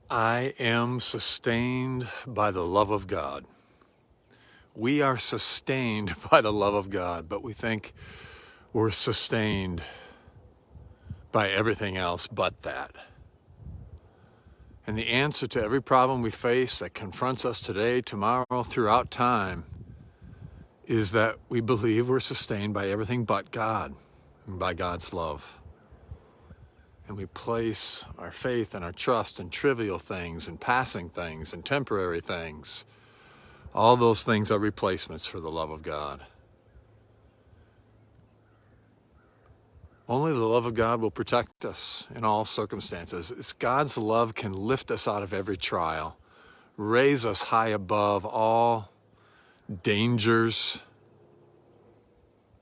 I am sustained by the love of God. We are sustained by the love of God, but we think we're sustained by everything else but that. And the answer to every problem we face that confronts us today, tomorrow, throughout time, is that we believe we're sustained by everything but God and by God's love. And we place our faith and our trust in trivial things and passing things and temporary things. All those things are replacements for the love of God. Only the love of God will protect us in all circumstances. It's God's love can lift us out of every trial, raise us high above all dangers,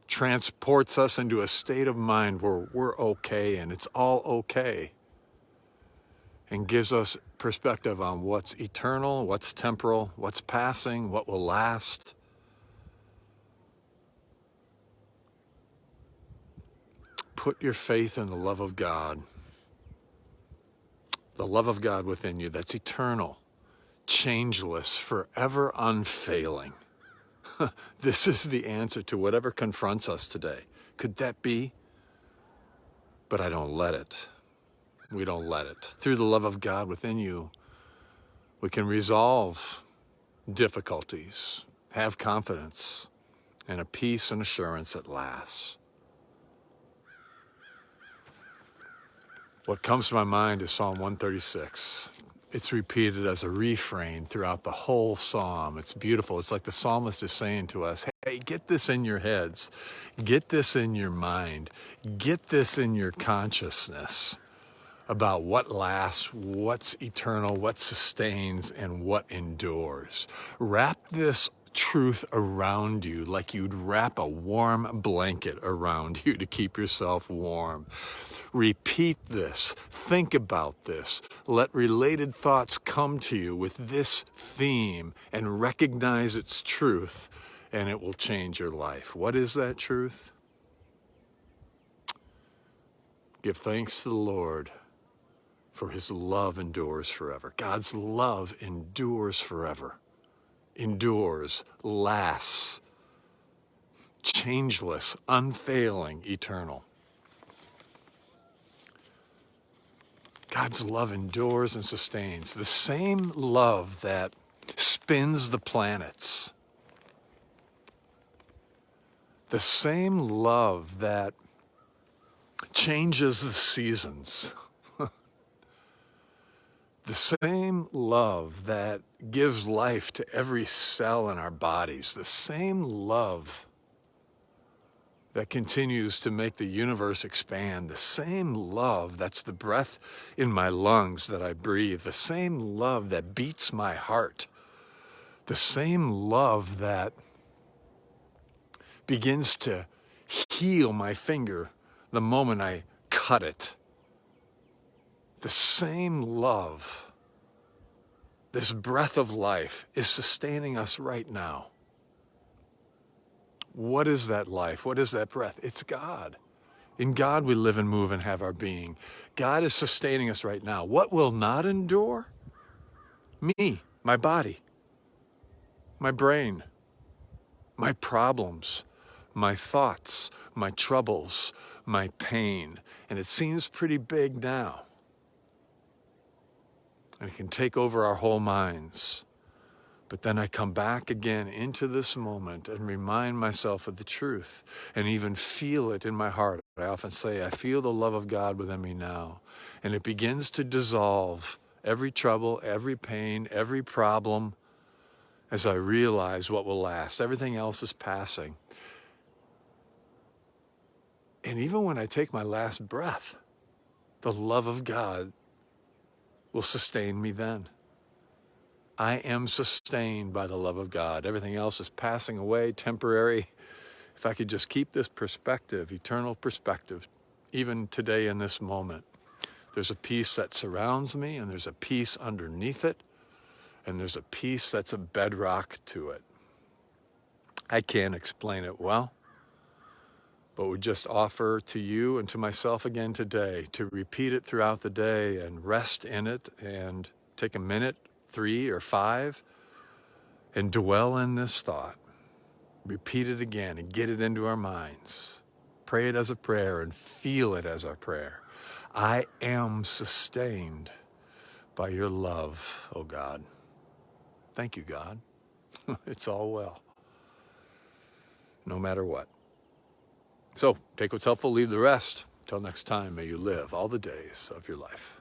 transports us into a state of mind where we're okay and it's all okay, and gives us perspective on what's eternal, what's temporal, what's passing, what will last. Put your faith in the love of God within you that's eternal, changeless, forever unfailing. This is the answer to whatever confronts us today. Could that be? But I don't let it. We don't let it. Through the love of God within you, we can resolve difficulties, have confidence, and a peace and assurance that lasts. What comes to my mind is Psalm 136. It's repeated as a refrain throughout the whole psalm. It's beautiful. It's like the psalmist is saying to us, hey, get this in your heads. Get this in your mind. Get this in your consciousness about what lasts, what's eternal, what sustains, and what endures. Wrap this truth around you like you'd wrap a warm blanket around you to keep yourself warm. Repeat this. Think about this. Let related thoughts come to you with this theme and recognize its truth, and it will change your life. What is that truth? Give thanks to the Lord, for his love endures forever. God's love endures forever. Endures, lasts, changeless, unfailing, eternal. God's love endures and sustains. The same love that spins the planets. The same love that changes the seasons. The same love that gives life to every cell in our bodies, the same love that continues to make the universe expand, the same love that's the breath in my lungs that I breathe, the same love that beats my heart, the same love that begins to heal my finger the moment I cut it. The same love, this breath of life, is sustaining us right now. What is that life? What is that breath? It's God. In God we live and move and have our being. God is sustaining us right now. What will not endure? Me, my body, my brain, my problems, my thoughts, my troubles, my pain. And it seems pretty big now. And it can take over our whole minds. But then I come back again into this moment and remind myself of the truth and even feel it in my heart. I often say, I feel the love of God within me now. And it begins to dissolve every trouble, every pain, every problem as I realize what will last. Everything else is passing. And even when I take my last breath, the love of God will sustain me then. I am sustained by the love of God. Everything else is passing away, temporary. If I could just keep this perspective, eternal perspective, even today in this moment, there's a peace that surrounds me, and there's a peace underneath it, and there's a peace that's a bedrock to it. I can't explain it well, but we just offer to you and to myself again today to repeat it throughout the day and rest in it and take a minute, 3 or 5, and dwell in this thought. Repeat it again and get it into our minds. Pray it as a prayer and feel it as our prayer. I am sustained by your love, oh God. Thank you, God. It's all well, no matter what. So take what's helpful, leave the rest. Till next time, may you live all the days of your life.